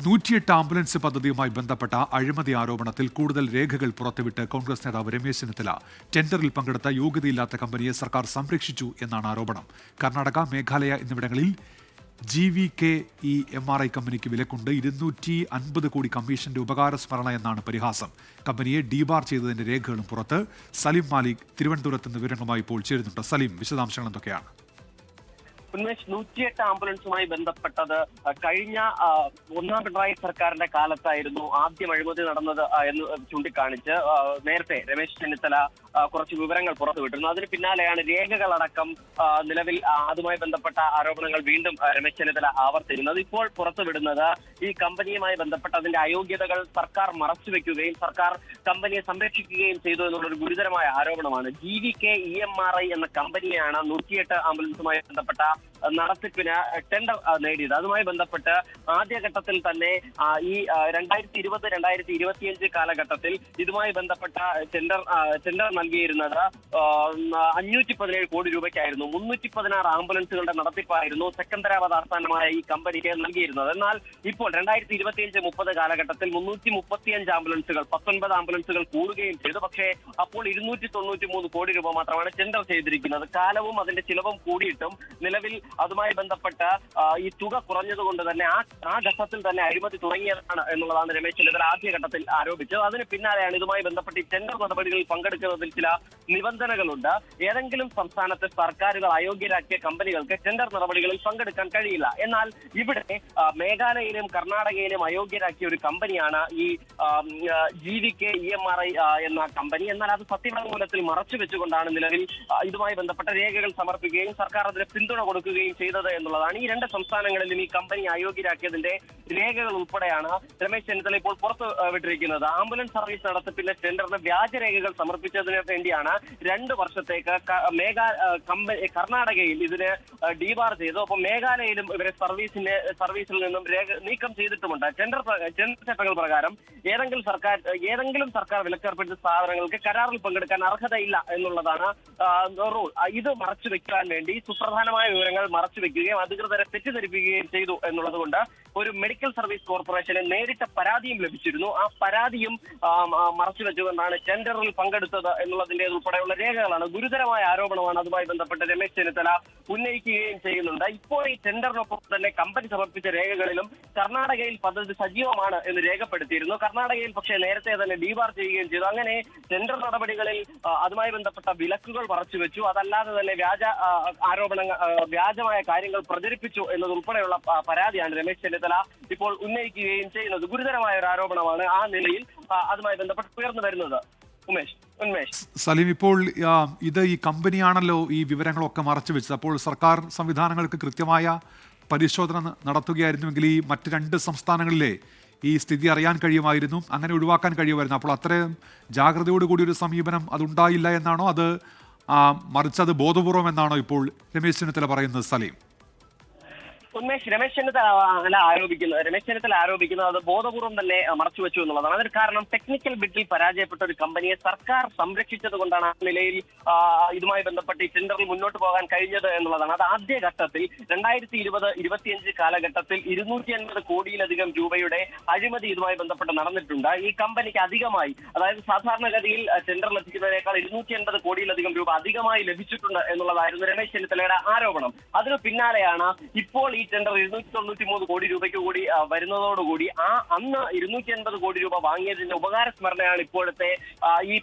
108 ambulance പദ്ധതിയുമായി ബന്ധപ്പെട്ട അഴിമതി ആരോപണത്തിൽ കൂടുതൽ രേഖകൾ പുറത്തുവിട്ട് കോൺഗ്രസ് നേതാവ് രമേശ് ചെന്നിത്തല ടെൻഡറിൽ പങ്കെടുത്ത യോഗ്യതയില്ലാത്ത കമ്പനിയെ സർക്കാർ സംരക്ഷിച്ചു എന്നാണ് ആരോപണം. കർണാടക, മേഘാലയ എന്നിവിടങ്ങളിൽ GVKE-MRI കമ്പനിക്ക് വിലക്കുണ്ട്. 250 കോടി കമ്മീഷന്റെ ഉപകാരസ്മരണ എന്നാണ് പരിഹാസം. കമ്പനിയെ ഡീബാർ ചെയ്തതിന്റെ രേഖകളും പുറത്ത്. സലീം മാലിക് തിരുവനന്തപുരത്ത് നിന്ന് വിവരങ്ങളുമായി ഇപ്പോൾ ചേരുന്നുണ്ട്. സലീം, വിശദാംശങ്ങൾ എന്തൊക്കെയാണ്? 108 ആംബുലൻസുമായി ബന്ധപ്പെട്ടത് കഴിഞ്ഞ ഒന്നാം പിണറായി സർക്കാരിന്റെ കാലത്തായിരുന്നു ആദ്യം അഴിമതി നടന്നത് എന്ന് ചൂണ്ടിക്കാണിച്ച് നേരത്തെ രമേശ് ചെന്നിത്തല കുറച്ച് വിവരങ്ങൾ പുറത്തുവിട്ടിരുന്നു. അതിന് പിന്നാലെയാണ് രേഖകളടക്കം നിലവിൽ അതുമായി ബന്ധപ്പെട്ട ആരോപണങ്ങൾ വീണ്ടും രമേശ് ചെന്നിത്തല ആവർത്തിക്കുന്നത്. ഇപ്പോൾ പുറത്തുവിടുന്നത് ഈ കമ്പനിയുമായി ബന്ധപ്പെട്ട അതിന്റെ അയോഗ്യതകൾ സർക്കാർ മറച്ചുവെക്കുകയും സർക്കാർ കമ്പനിയെ സംരക്ഷിക്കുകയും ചെയ്തു എന്നുള്ളൊരു ഗുരുതരമായ ആരോപണമാണ്. GVKE-MRI എന്ന കമ്പനിയാണ് 108 ആംബുലൻസുമായി ബന്ധപ്പെട്ട നടത്തിപ്പിന് ടെൻഡർ നേടിയത്. അതുമായി ബന്ധപ്പെട്ട് ആദ്യഘട്ടത്തിൽ തന്നെ ഈ 2020-2025 കാലഘട്ടത്തിൽ ഇതുമായി ബന്ധപ്പെട്ട ടെൻഡർ നൽകിയിരുന്നത് 517 കോടി രൂപയ്ക്കായിരുന്നു. 316 ആംബുലൻസുകളുടെ നടത്തിപ്പായിരുന്നു സെക്കന്ദരാബാദ് ആസ്ഥാനമായ ഈ കമ്പനിക്ക് നൽകിയിരുന്നത്. എന്നാൽ ഇപ്പോൾ 2025-30 കാലഘട്ടത്തിൽ 335 ആംബുലൻസുകൾ 19 ആംബുലൻസുകൾ കൂടുകയും ചെയ്തു. പക്ഷേ അപ്പോൾ 293 കോടി രൂപ മാത്രമാണ് ടെൻഡർ ചെയ്തിരിക്കുന്നത്. കാലവും അതിന്റെ ചിലവും കൂടിയിട്ടും നിലവിൽ അതുമായി ബന്ധപ്പെട്ട് ഈ തുക കുറഞ്ഞതുകൊണ്ട് തന്നെ ആ ഘട്ടത്തിൽ തന്നെ അഴിമതി തുടങ്ങിയതാണ് എന്നുള്ളതാണ് രമേശ് ചെന്നിത്തല ആദ്യഘട്ടത്തിൽ ആരോപിച്ചത്. അതിന് പിന്നാലെയാണ് ഇതുമായി ബന്ധപ്പെട്ട് ഈ ടെൻഡർ നടപടികളിൽ പങ്കെടുക്കുന്നതിൽ ചില നിബന്ധനകളുണ്ട്. ഏതെങ്കിലും സംസ്ഥാനത്തെ സർക്കാരുകൾ അയോഗ്യരാക്കിയ കമ്പനികൾക്ക് ടെൻഡർ നടപടികളിൽ പങ്കെടുക്കാൻ കഴിയില്ല. എന്നാൽ ഇവിടെ മേഘാലയയിലും കർണാടകയിലും അയോഗ്യരാക്കിയ ഒരു കമ്പനിയാണ് ഈ GVKE-MRI എന്ന കമ്പനി. എന്നാൽ അത് സത്യവാങ്മൂലത്തിൽ മറച്ചു വെച്ചുകൊണ്ടാണ് നിലവിൽ ഇതുമായി ബന്ധപ്പെട്ട രേഖകൾ സമർപ്പിക്കുകയും സർക്കാർ അതിന് പിന്തുണ കൊടുക്കുകയും ചെയ്തത് എന്നുള്ളതാണ്. ഈ രണ്ട് സംസ്ഥാനങ്ങളിലും ഈ കമ്പനി അയോഗ്യരാക്കിയതിന്റെ രേഖകൾ ഉൾപ്പെടെയാണ് രമേശ് ചെന്നിത്തല ഇപ്പോൾ പുറത്തു വിട്ടിരിക്കുന്നത്. ആംബുലൻസ് സർവീസ് നടത്തിപ്പിന്റെ ടെൻഡറിന് വ്യാജരേഖകൾ സമർപ്പിച്ചതിന് വേണ്ടിയാണ് 2 വർഷത്തേക്ക് കർണാടകയിൽ ഇതിന് ഡീബാർ ചെയ്തു. ഒപ്പം മേഘാലയയിലും ഇവരെ സർവീസിൽ നിന്നും നീക്കം ചെയ്തിട്ടുമുണ്ട്. ടെൻഡർ ചട്ടങ്ങൾ പ്രകാരം ഏതെങ്കിലും സർക്കാർ വിലക്കേർപ്പെടുത്തിയ സ്ഥാപനങ്ങൾക്ക് കരാറിൽ പങ്കെടുക്കാൻ അർഹതയില്ല എന്നുള്ളതാണ് റൂൾ. ഇത് മറച്ചു വെക്കാൻ വേണ്ടി സുപ്രധാനമായ വിവരങ്ങൾ മറച്ചുവെക്കുകയും അധികൃതരെ തെറ്റിദ്ധരിപ്പിക്കുകയും ചെയ്തു എന്നുള്ളത് കൊണ്ട് ഒരു മെഡിക്കൽ സർവീസ് കോർപ്പറേഷന് നേരിട്ട പരാതിയും ലഭിച്ചിരുന്നു. ആ പരാതിയും മറച്ചുവെച്ചുകൊണ്ടാണ് ടെൻഡറിൽ പങ്കെടുത്തത് എന്നുള്ളതിന്റെ ഉൾപ്പെടെയുള്ള രേഖകളാണ്. ഗുരുതരമായ ആരോപണമാണ് അതുമായി ബന്ധപ്പെട്ട് രമേശ് ചെന്നിത്തല ഉന്നയിക്കുകയും ചെയ്യുന്നുണ്ട്. ഇപ്പോൾ ഈ ടെൻഡറിനൊപ്പം തന്നെ കമ്പനി സമർപ്പിച്ച രേഖകളിലും കർണാടകയിൽ പദ്ധതി സജീവമാണ് എന്ന് രേഖപ്പെടുത്തിയിരുന്നു. കർണാടകയിൽ പക്ഷേ നേരത്തെ തന്നെ ഡീബാർ ചെയ്യുകയും ചെയ്തു. അങ്ങനെ ടെൻഡർ നടപടികളിൽ അതുമായി ബന്ധപ്പെട്ട വിലക്കുകൾ മറച്ചുവെച്ചു. അതല്ലാതെ തന്നെ വ്യാജമായ കാര്യങ്ങൾ പ്രചരിപ്പിച്ചു എന്നതുൾപ്പെടെയുള്ള പരാതിയാണ് രമേശ് ചെന്നിത്തല ഇപ്പോൾ ഉന്നയിക്കുകയും ചെയ്യുന്നത്. ഗുരുതരമായ ഒരു ആരോപണമാണ് ആ നിലയിൽ അതുമായി ബന്ധപ്പെട്ട് ഉയർന്നു വരുന്നത്. ഉന്മേഷ് സലീം, ഇപ്പോൾ ഇത് ഈ കമ്പനിയാണല്ലോ ഈ വിവരങ്ങളൊക്കെ മറച്ചു വെച്ചത്. അപ്പോൾ സർക്കാർ സംവിധാനങ്ങൾക്ക് കൃത്യമായ പരിശോധന നടത്തുകയായിരുന്നുവെങ്കിൽ ഈ മറ്റ് 2 സംസ്ഥാനങ്ങളിലെ ഈ സ്ഥിതി അറിയാൻ കഴിയുമായിരുന്നു, അങ്ങനെ ഒഴിവാക്കാൻ കഴിയുമായിരുന്നു. അപ്പോൾ അത്രയും ജാഗ്രതയോടുകൂടി ഒരു സമീപനം അതുണ്ടായില്ല എന്നാണോ, അത് മറിച്ചത് ബോധപൂർവം എന്നാണോ ഇപ്പോൾ രമേശ് ചെന്നിത്തല പറയുന്നത്? സലീം, രമേശ് ചെന്നിത്തല ആരോപിക്കുന്നത് അത് ബോധപൂർവം തന്നെ മറച്ചുവെച്ചു എന്നുള്ളതാണ്. അതിന് കാരണം ടെക്നിക്കൽ ബിഡിൽ പരാജയപ്പെട്ട ഒരു കമ്പനിയെ സർക്കാർ സംരക്ഷിച്ചത് കൊണ്ടാണ് ആ നിലയിൽ ഇതുമായി ബന്ധപ്പെട്ട് ഈ ടെൻഡറിൽ മുന്നോട്ട് പോകാൻ കഴിഞ്ഞത് എന്നുള്ളതാണ്. അത് ആദ്യഘട്ടത്തിൽ 2020-25 കാലഘട്ടത്തിൽ 250 കോടിയിലധികം രൂപയുടെ അഴിമതി ഇതുമായി ബന്ധപ്പെട്ട് നടന്നിട്ടുണ്ട്. ഈ കമ്പനിക്ക് അധികമായി, അതായത് സാധാരണഗതിയിൽ ടെൻഡർ ലഭിക്കുന്നതിനേക്കാൾ 250 കോടിയിലധികം രൂപ അധികമായി ലഭിച്ചിട്ടുണ്ട് എന്നുള്ളതായിരുന്നു രമേശ് ചെന്നിത്തലയുടെ ആരോപണം. അതിനു പിന്നാലെയാണ് ഇപ്പോൾ ഈ ടെൻഡർ 293 കോടി രൂപയ്ക്ക് കൂടി വരുന്നതോടുകൂടി അന്ന് 280 കോടി രൂപ വാങ്ങിയതിന്റെ ഉപകാരസ്മരണയാണ് ഇപ്പോഴത്തെ ഈ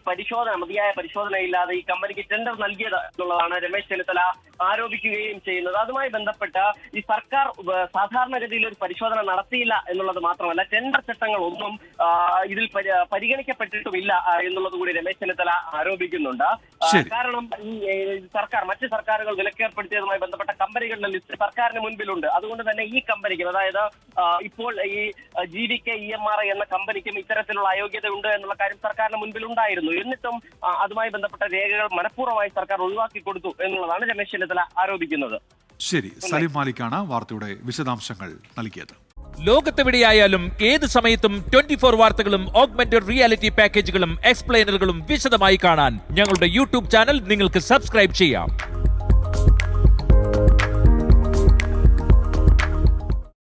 മതിയായ പരിശോധനയില്ലാതെ ഈ കമ്പനിക്ക് ടെൻഡർ നൽകിയത് എന്നുള്ളതാണ് രമേശ് ചെന്നിത്തല ആരോപിക്കുകയും ചെയ്യുന്നത്. അതുമായി ബന്ധപ്പെട്ട് ഈ സർക്കാർ സാധാരണഗതിയിൽ ഒരു പരിശോധന നടത്തിയില്ല എന്നുള്ളത് മാത്രമല്ല, ടെൻഡർ ചട്ടങ്ങളൊന്നും ഇതിൽ പരിഗണിക്കപ്പെട്ടിട്ടുമില്ല എന്നുള്ളത് കൂടി രമേശ് ചെന്നിത്തല ആരോപിക്കുന്നുണ്ട്. കാരണം ഈ മറ്റ് സർക്കാരുകൾ വിലക്കേർപ്പെടുത്തിയതുമായി ബന്ധപ്പെട്ട കമ്പനികളുടെ ലിസ്റ്റ് സർക്കാരിന് മുൻപിലുണ്ട്. അതുകൊണ്ട് തന്നെ ഈ കമ്പനിക്കും, അതായത് ഇപ്പോൾ ഈ GVKE-MRI എന്ന കമ്പനിക്കും ഇത്തരത്തിലുള്ള അയോഗ്യത ഉണ്ട് എന്നുള്ള കാര്യം സർക്കാരിന് മുൻപിൽ ഉണ്ടായിരുന്നു. എന്നിട്ടും അതുമായി ബന്ധപ്പെട്ട രേഖകൾ മനഃപൂർവ്വമായി സർക്കാർ ഒഴിവാക്കി കൊടുത്തു എന്നുള്ളതാണ് രമേശ് ചെന്നിത്തല ആരോപിക്കുന്നത്. ശരി, സലീം മാലിക്കാണ് വാർത്തയുടെ വിശദാംശങ്ങൾ നൽകിയത്. ലോകത്തെവിടെയായാലും ഏത് സമയത്തും 24 വാർത്തകളും ഓഗ്മെന്റഡ് റിയാലിറ്റി പാക്കേജുകളും എക്സ്പ്ലെയിനറുകളും വിശദമായി കാണാൻ ഞങ്ങളുടെ യൂട്യൂബ് ചാനൽ നിങ്ങൾക്ക് സബ്സ്ക്രൈബ് ചെയ്യാം.